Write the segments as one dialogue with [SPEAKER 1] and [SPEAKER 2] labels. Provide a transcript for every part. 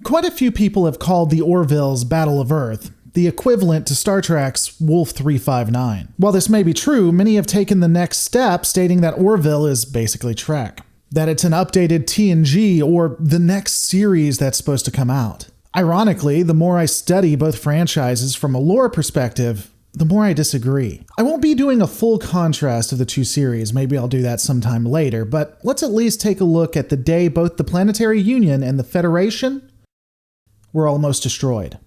[SPEAKER 1] Quite a few people have called the Orville's Battle of Earth the equivalent to Star Trek's Wolf 359. While this may be true, many have taken the next step, stating that Orville is basically Trek, that it's an updated TNG or the next series that's supposed to come out. Ironically, the more I study both franchises from a lore perspective, the more I disagree. I won't be doing a full contrast of the two series, maybe I'll do that sometime later, but let's at least take a look at the day both the Planetary Union and the Federation were almost destroyed.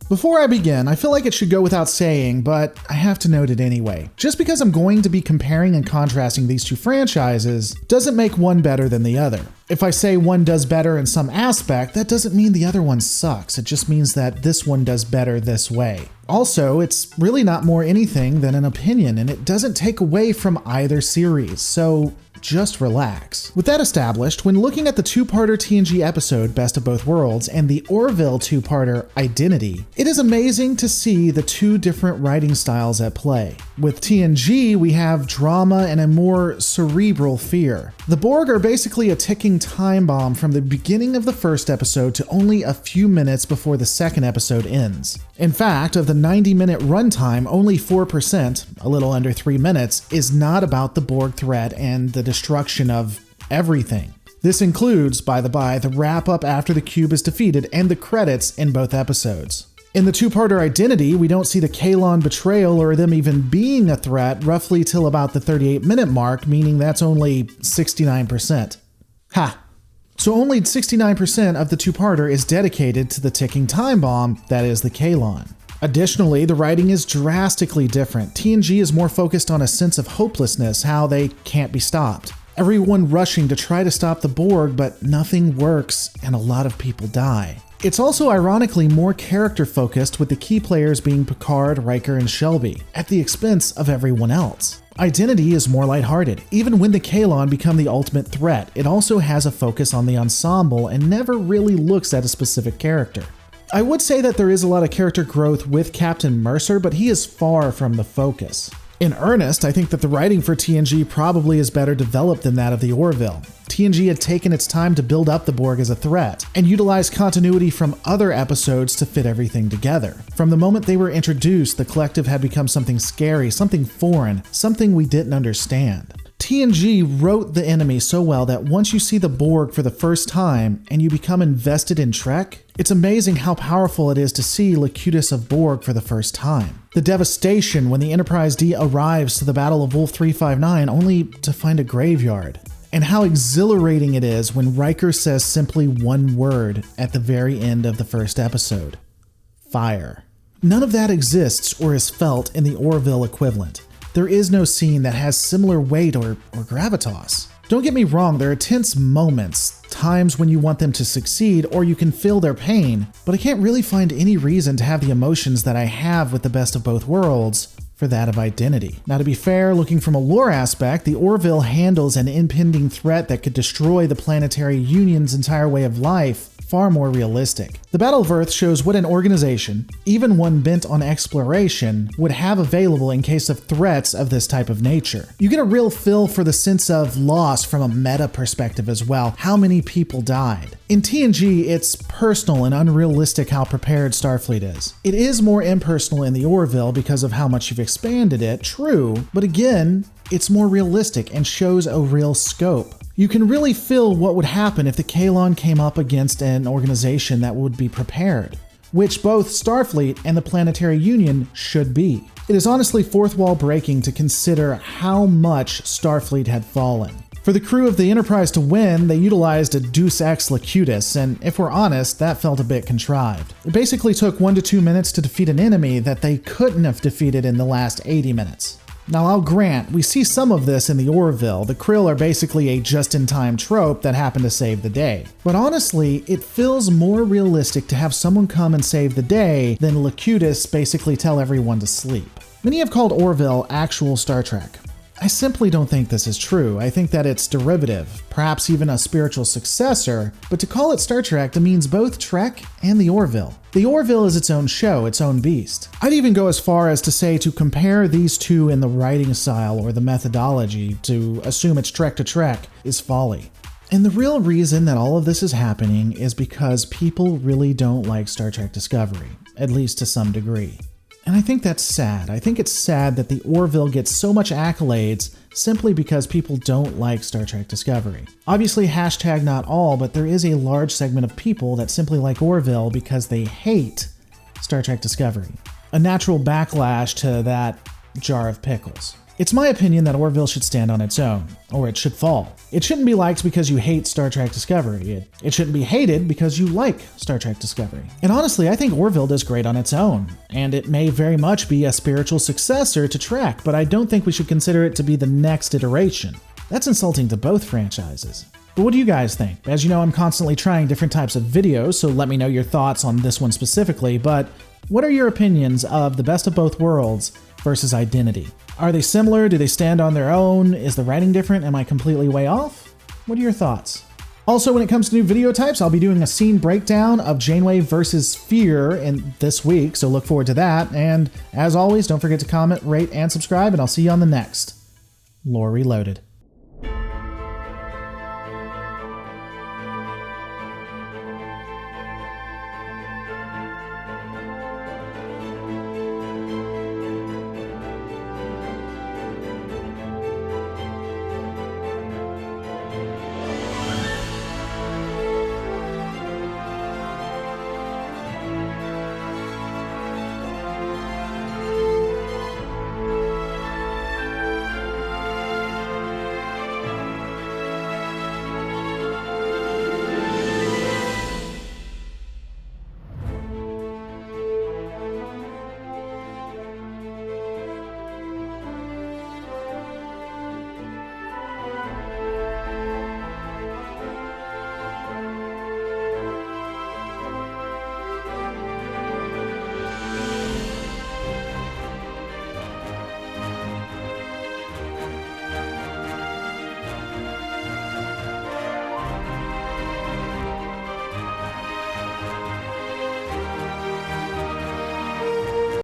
[SPEAKER 1] Before I begin, I feel like it should go without saying, but I have to note it anyway. Just because I'm going to be comparing and contrasting these two franchises doesn't make one better than the other. If I say one does better in some aspect, that doesn't mean the other one sucks. It just means that this one does better this way. Also, it's really not more anything than an opinion, and it doesn't take away from either series, so just relax. With that established, when looking at the two-parter TNG episode Best of Both Worlds and the Orville two-parter Identity, it is amazing to see the two different writing styles at play. With TNG, we have drama and a more cerebral fear. The Borg are basically a ticking time bomb from the beginning of the first episode to only a few minutes before the second episode ends. In fact, of the 90-minute runtime, only 4%, a little under 3 minutes, is not about the Borg threat and the destruction of everything. This includes, by the by, the wrap-up after the cube is defeated and the credits in both episodes. In the two-parter Identity, we don't see the Kaylon betrayal or them even being a threat roughly till about the 38-minute mark, meaning that's only 69%. Ha! So only 69% of the two-parter is dedicated to the ticking time bomb that is the Kaylon. Additionally, the writing is drastically different. TNG is more focused on a sense of hopelessness, how they can't be stopped. Everyone rushing to try to stop the Borg, but nothing works and a lot of people die. It's also ironically more character-focused, with the key players being Picard, Riker, and Shelby, at the expense of everyone else. Identity is more lighthearted. Even when the Kaylon become the ultimate threat, it also has a focus on the ensemble and never really looks at a specific character. I would say that there is a lot of character growth with Captain Mercer, but he is far from the focus. In earnest, I think that the writing for TNG probably is better developed than that of the Orville. TNG had taken its time to build up the Borg as a threat, and utilized continuity from other episodes to fit everything together. From the moment they were introduced, the collective had become something scary, something foreign, something we didn't understand. TNG wrote the enemy so well that once you see the Borg for the first time and you become invested in Trek, it's amazing how powerful it is to see Locutus of Borg for the first time. The devastation when the Enterprise D arrives to the Battle of Wolf 359 only to find a graveyard. And how exhilarating it is when Riker says simply one word at the very end of the first episode. Fire. None of that exists or is felt in the Orville equivalent. There is no scene that has similar weight or gravitas. Don't get me wrong, there are tense moments, times when you want them to succeed or you can feel their pain, but I can't really find any reason to have the emotions that I have with the Best of Both Worlds for that of Identity. Now, to be fair, looking from a lore aspect, the Orville handles an impending threat that could destroy the Planetary Union's entire way of life far more realistic. The Battle of Earth shows what an organization, even one bent on exploration, would have available in case of threats of this type of nature. You get a real feel for the sense of loss from a meta perspective as well, how many people died. In TNG, it's personal and unrealistic how prepared Starfleet is. It is more impersonal in the Orville because of how much you've expanded it, true, but again, it's more realistic and shows a real scope. You can really feel what would happen if the Kaylon came up against an organization that would be prepared, which both Starfleet and the Planetary Union should be. It is honestly fourth wall breaking to consider how much Starfleet had fallen. For the crew of the Enterprise to win, they utilized a Deus Ex Locutus, and if we're honest, that felt a bit contrived. It basically took 1 to 2 minutes to defeat an enemy that they couldn't have defeated in the last 80 minutes. Now, I'll grant, we see some of this in the Orville. The Krill are basically a just-in-time trope that happened to save the day. But honestly, it feels more realistic to have someone come and save the day than Locutus basically tell everyone to sleep. Many have called Orville actual Star Trek. I simply don't think this is true. I think that it's derivative, perhaps even a spiritual successor, but to call it Star Trek demeans both Trek and the Orville. The Orville is its own show, its own beast. I'd even go as far as to say to compare these two in the writing style or the methodology to assume it's Trek to Trek is folly. And the real reason that all of this is happening is because people really don't like Star Trek Discovery, at least to some degree. And I think that's sad. I think it's sad that the Orville gets so much accolades simply because people don't like Star Trek Discovery. Obviously, hashtag not all, but there is a large segment of people that simply like Orville because they hate Star Trek Discovery. A natural backlash to that jar of pickles. It's my opinion that Orville should stand on its own, or it should fall. It shouldn't be liked because you hate Star Trek Discovery. It shouldn't be hated because you like Star Trek Discovery. And honestly, I think Orville does great on its own, and it may very much be a spiritual successor to Trek, but I don't think we should consider it to be the next iteration. That's insulting to both franchises. But what do you guys think? As you know, I'm constantly trying different types of videos, so let me know your thoughts on this one specifically, but what are your opinions of the best of both worlds versus Identity? Are they similar? Do they stand on their own? Is the writing different? Am I completely way off? What are your thoughts? Also, when it comes to new video types, I'll be doing a scene breakdown of Janeway versus Fear in this week, so look forward to that. And as always, don't forget to comment, rate, and subscribe, and I'll see you on the next Lore Reloaded.